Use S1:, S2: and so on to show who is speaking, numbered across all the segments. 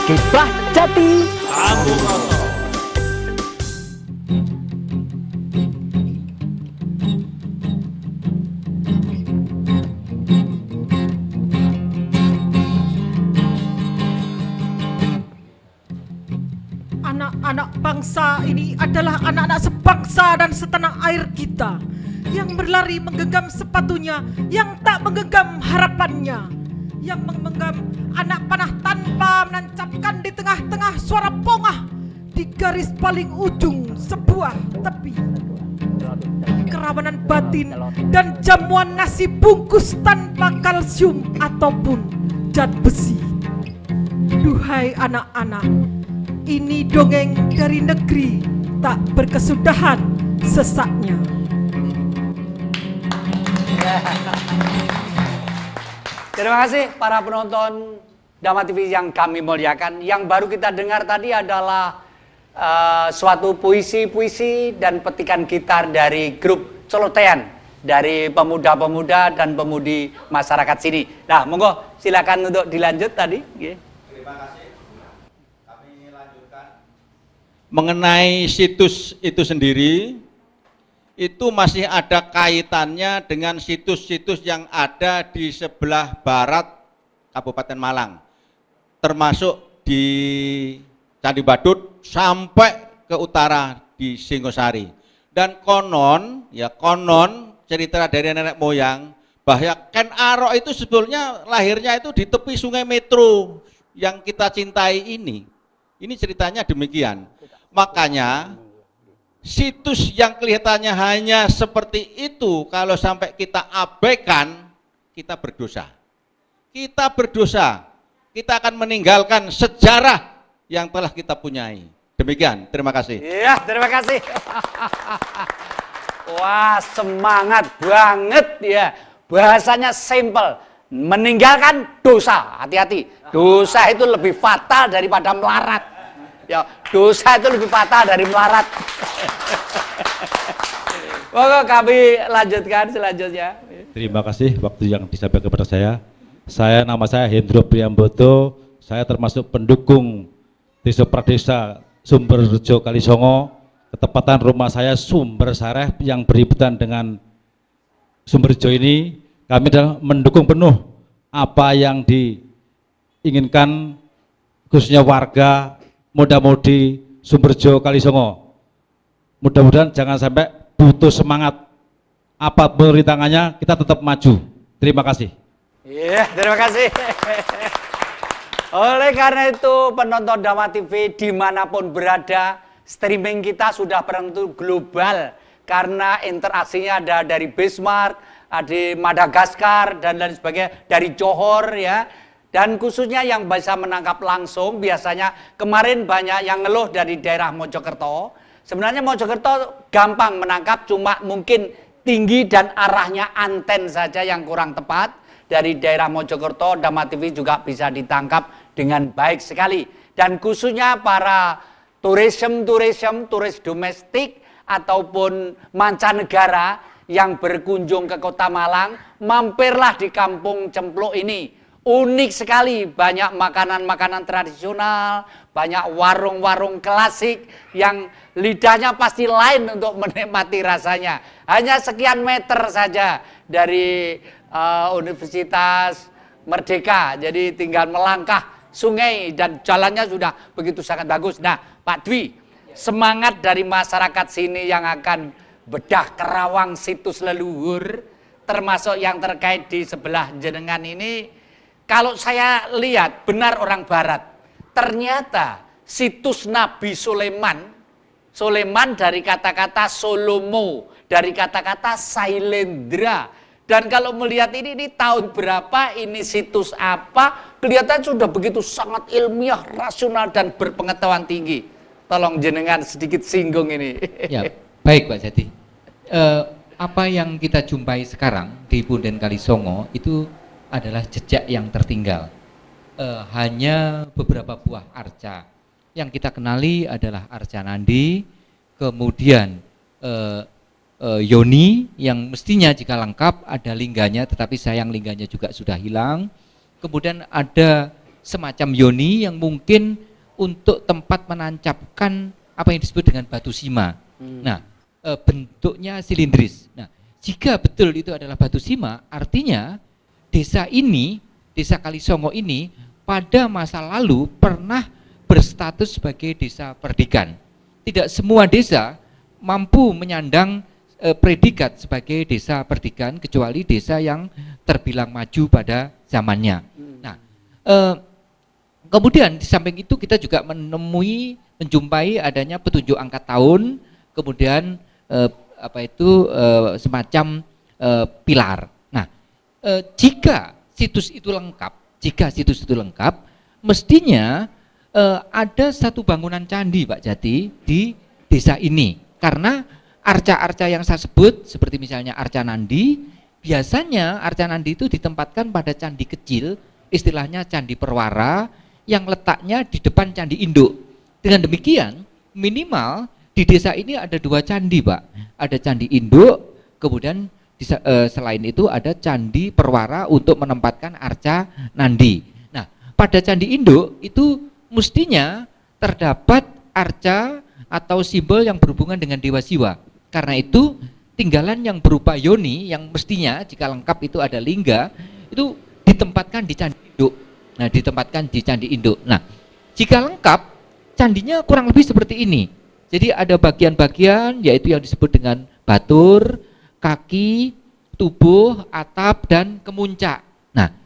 S1: Kiprah Jati.
S2: Anak-anak bangsa ini adalah anak-anak sebangsa dan setanah air kita yang berlari menggenggam sepatunya, yang tak menggenggam harapannya, yang menggenggam anak panah tanpa menancapkan di tengah-tengah suara pongah di garis paling ujung sebuah tepi. Kerawanan batin dan jamuan nasi bungkus tanpa kalsium ataupun zat besi. Duhai anak-anak, ini dongeng dari negeri tak berkesudahan sesaknya.
S3: Terima kasih para penonton Dama TV yang kami muliakan. Yang baru kita dengar tadi adalah suatu puisi-puisi dan petikan gitar dari grup Celotean, dari pemuda-pemuda dan pemudi masyarakat sini. Nah, monggo silakan untuk dilanjut tadi.
S4: Terima kasih. Kami lanjutkan.
S5: Mengenai situs itu sendiri, itu masih ada kaitannya dengan situs-situs yang ada di sebelah barat Kabupaten Malang, termasuk di Candi Badut sampai ke utara di Singosari. Dan konon cerita dari nenek moyang bahwa Ken Arok itu sebetulnya lahirnya itu di tepi Sungai Metro yang kita cintai ini. Ini ceritanya demikian. Makanya situs yang kelihatannya hanya seperti itu, kalau sampai kita abaikan, kita berdosa. Kita berdosa. Kita akan meninggalkan sejarah yang telah kita punyai. Demikian, terima kasih.
S3: Iya, terima kasih. Wah, semangat banget ya. Bahasanya simple. Meninggalkan dosa. Hati-hati. Dosa itu lebih fatal daripada melarat. Ya, dosa itu lebih fatal dari melarat. Monggo kami lanjutkan selanjutnya.
S6: Terima kasih waktu yang disampaikan kepada saya. Nama saya Hendro Priambodo. Saya termasuk pendukung Desa Pradesa Sumberjo Kalisongo. Ketepatan rumah saya Sumber Sareh yang beributan dengan Sumberjo ini. Kami adalah mendukung penuh apa yang diinginkan khususnya warga muda-mudi Sumberjo Kalisongo. Mudah-mudahan jangan sampai putus semangat. Apapun rintangannya, kita tetap maju. Terima kasih.
S3: Iya, terima kasih. Oleh karena itu, penonton Dama TV dimanapun berada, streaming kita sudah berbentuk global. Karena interaksinya ada dari Bismarck, ada Madagaskar, dan lain sebagainya, dari Johor ya. Dan khususnya yang bisa menangkap langsung, biasanya kemarin banyak yang ngeluh dari daerah Mojokerto. Sebenarnya Mojokerto gampang menangkap, cuma mungkin tinggi dan arahnya anten saja yang kurang tepat. Dari daerah Mojokerto, Dama TV juga bisa ditangkap dengan baik sekali. Dan khususnya para turis domestik ataupun mancanegara yang berkunjung ke Kota Malang, mampirlah di Kampung Cempluk ini. Unik sekali, banyak makanan-makanan tradisional, banyak warung-warung klasik yang lidahnya pasti lain untuk menikmati rasanya. Hanya sekian meter saja dari Universitas Merdeka, jadi tinggal melangkah sungai dan jalannya sudah begitu sangat bagus. Nah, Pak Dwi, semangat dari masyarakat sini yang akan bedah kerawang situs leluhur, termasuk yang terkait di sebelah jenengan ini. Kalau saya lihat benar orang barat, ternyata situs Nabi Sulaiman dari kata-kata Solomo, dari kata-kata Sailendra. Dan kalau melihat ini tahun berapa, ini situs apa, kelihatan sudah begitu sangat ilmiah, rasional, dan berpengetahuan tinggi. Tolong jenengan sedikit singgung ini.
S7: Ya, baik Pak Jati. Apa yang kita jumpai sekarang di Punden Kalisongo itu adalah jejak yang tertinggal. Hanya beberapa buah arca. Yang kita kenali adalah arca Nandi, kemudian Yoni yang mestinya jika lengkap ada lingganya, tetapi sayang lingganya juga sudah hilang. Kemudian ada semacam yoni yang mungkin untuk tempat menancapkan apa yang disebut dengan batu sima. Nah, bentuknya silindris. Nah, jika betul itu adalah batu sima, artinya desa ini, desa Kalisongo ini pada masa lalu pernah berstatus sebagai desa perdikan. Tidak semua desa mampu menyandang predikat sebagai desa perdikan kecuali desa yang terbilang maju pada zamannya. Nah, kemudian di samping itu kita juga menjumpai adanya petunjuk angka tahun, kemudian semacam pilar. Nah, jika situs itu lengkap, mestinya ada satu bangunan candi, Pak Jati, di desa ini. Karena arca-arca yang saya sebut, seperti misalnya arca Nandi, biasanya arca Nandi itu ditempatkan pada candi kecil, istilahnya candi perwara, yang letaknya di depan candi induk. Dengan demikian, minimal di desa ini ada 2 candi, Pak. Ada candi induk, kemudian selain itu ada candi perwara untuk menempatkan arca Nandi. Nah, pada candi induk itu mestinya terdapat arca atau simbol yang berhubungan dengan Dewa Siwa. Karena itu tinggalan yang berupa yoni yang mestinya jika lengkap itu ada lingga, itu ditempatkan di candi induk. Nah, ditempatkan di candi induk. Nah, jika lengkap candinya kurang lebih seperti ini. Jadi ada bagian-bagian yaitu yang disebut dengan batur, kaki, tubuh, atap, dan kemuncak. Nah,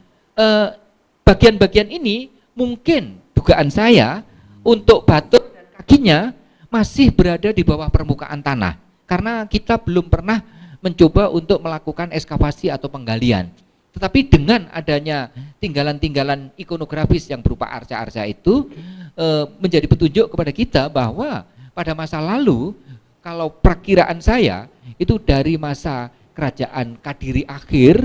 S7: bagian-bagian ini mungkin dugaan saya untuk batur dan kakinya masih berada di bawah permukaan tanah karena kita belum pernah mencoba untuk melakukan ekskavasi atau penggalian. Tetapi dengan adanya tinggalan-tinggalan ikonografis yang berupa arca-arca itu menjadi petunjuk kepada kita bahwa pada masa lalu, kalau perkiraan saya itu dari masa kerajaan Kadiri akhir,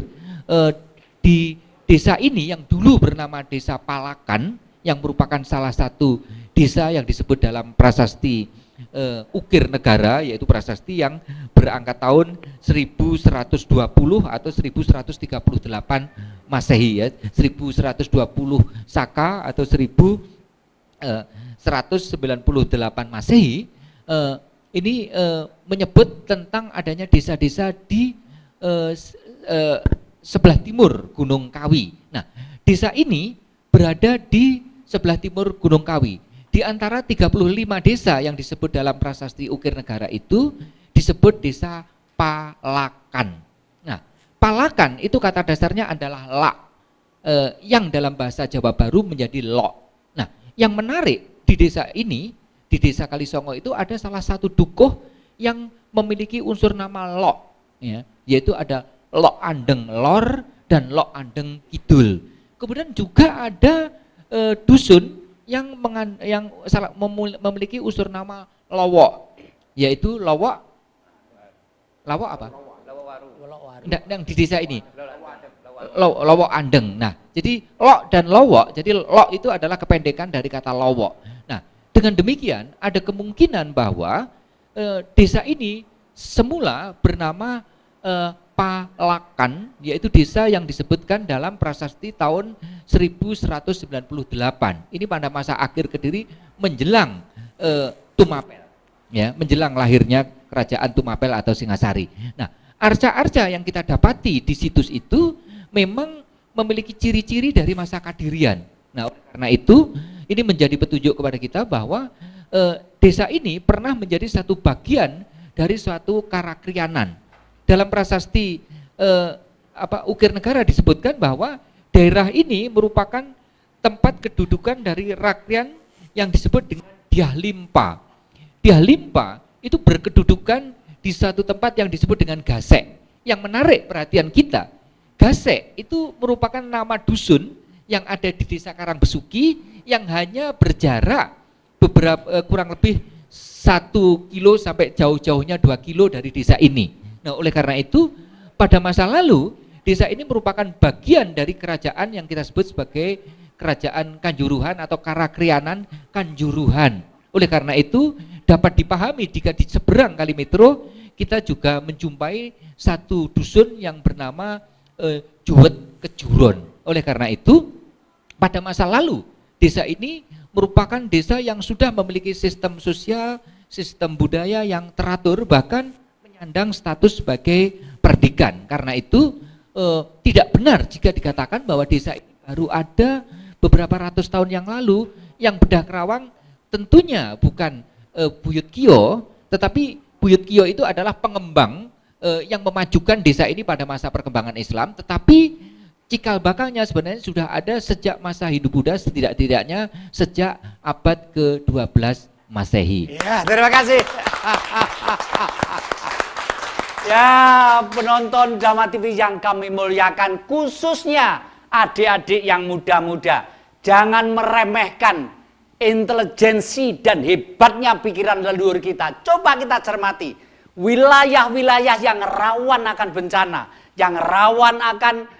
S7: di desa ini yang dulu bernama Desa Palakan, yang merupakan salah satu desa yang disebut dalam prasasti Ukir Negara, yaitu prasasti yang berangkat tahun 1120 atau 1138 Masehi, ya, 1120 Saka atau 1198 Masehi. Ini menyebut tentang adanya desa-desa di sebelah timur Gunung Kawi. Nah, desa ini berada di sebelah timur Gunung Kawi. Di antara 35 desa yang disebut dalam prasasti Ukir Negara itu disebut desa Palakan. Nah, Palakan itu kata dasarnya adalah la, yang dalam bahasa Jawa Baru menjadi lo. Nah, yang menarik di desa ini, di desa Kalisongo itu ada salah satu dukuh yang memiliki unsur nama lo, ya, yaitu ada Lo Andeng Lor dan Lo Andeng Kidul. Kemudian juga ada dusun yang memiliki unsur nama Lowo, yaitu Lowo apa? Yang di desa ini Lowo Andeng. Nah, jadi Lo dan Lowo, jadi Lo itu adalah kependekan dari kata Lowo. Nah, dengan demikian ada kemungkinan bahwa desa ini semula bernama Palakan, yaitu desa yang disebutkan dalam prasasti tahun 1198. Ini pada masa akhir Kediri menjelang Tumapel, ya, menjelang lahirnya kerajaan Tumapel atau Singasari. Nah, arca-arca yang kita dapati di situs itu memang memiliki ciri-ciri dari masa Kadirian. Nah, karena itu ini menjadi petunjuk kepada kita bahwa desa ini pernah menjadi satu bagian dari suatu karakrianan. Dalam prasasti Ukir Negara disebutkan bahwa daerah ini merupakan tempat kedudukan dari rakrian yang disebut dengan Diahlimpa. Diahlimpa itu berkedudukan di satu tempat yang disebut dengan Gasek. Yang menarik perhatian kita, Gasek itu merupakan nama dusun yang ada di desa Karangbesuki yang hanya berjarak beberapa kurang lebih 1 kilo sampai jauh-jauhnya 2 kilo dari desa ini. Nah, oleh karena itu pada masa lalu desa ini merupakan bagian dari kerajaan yang kita sebut sebagai kerajaan Kanjuruhan atau Karakrianan Kanjuruhan. Oleh karena itu dapat dipahami jika di seberang Kali Metro kita juga menjumpai satu dusun yang bernama Juwet Kejuron. Oleh karena itu pada masa lalu desa ini merupakan desa yang sudah memiliki sistem sosial, sistem budaya yang teratur, bahkan menyandang status sebagai perdikan. Karena itu tidak benar jika dikatakan bahwa desa ini baru ada beberapa ratus tahun yang lalu. Yang Bedah Kerawang tentunya bukan Buyut Kio, tetapi Buyut Kio itu adalah pengembang yang memajukan desa ini pada masa perkembangan Islam, tetapi cikal bakalnya sebenarnya sudah ada sejak masa Hindu Buddha, setidak-tidaknya sejak abad ke-12 Masehi.
S3: Ya, terima kasih. Ya, penonton Dama TV yang kami muliakan, khususnya adik-adik yang muda-muda, jangan meremehkan intelijensi dan hebatnya pikiran leluhur kita. Coba kita cermati wilayah-wilayah yang rawan akan bencana, yang rawan akan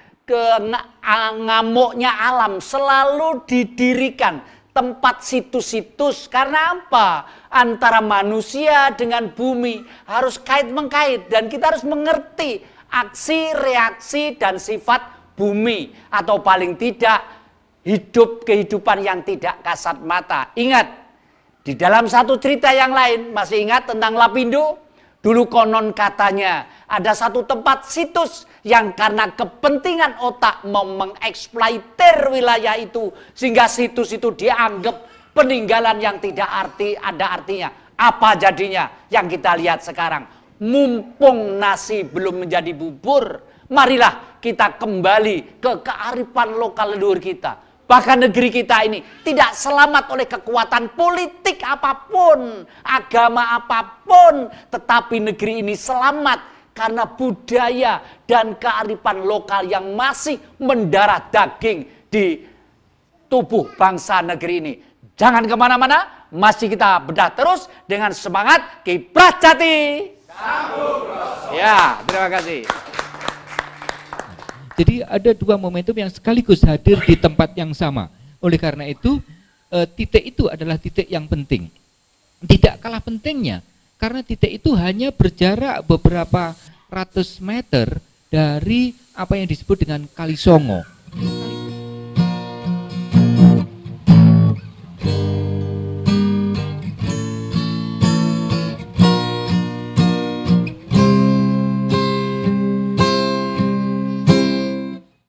S3: ngamuknya alam, selalu didirikan tempat situs-situs. Karena apa? Antara manusia dengan bumi harus kait-mengkait, dan kita harus mengerti aksi, reaksi, dan sifat bumi, atau paling tidak kehidupan yang tidak kasat mata. Ingat, di dalam satu cerita yang lain, masih ingat tentang Lapindo? Dulu konon katanya ada satu tempat situs yang karena kepentingan otak mau mengeksploiter wilayah itu, sehingga situs itu dianggap peninggalan yang tidak ada artinya. Apa jadinya? Yang kita lihat sekarang, mumpung nasi belum menjadi bubur, marilah kita kembali ke kearifan lokal leluhur kita. Bahkan negeri kita ini tidak selamat oleh kekuatan politik apapun, agama apapun, tetapi negeri ini selamat karena budaya dan kearifan lokal yang masih mendarah daging di tubuh bangsa negeri ini. Jangan kemana-mana, masih kita bedah terus dengan semangat Kiprah Jati. Ya, terima kasih.
S7: Jadi ada dua momentum yang sekaligus hadir di tempat yang sama. Oleh karena itu, titik itu adalah titik yang penting. Tidak kalah pentingnya, karena titik itu hanya berjarak beberapa ratus meter dari apa yang disebut dengan Kali Songo.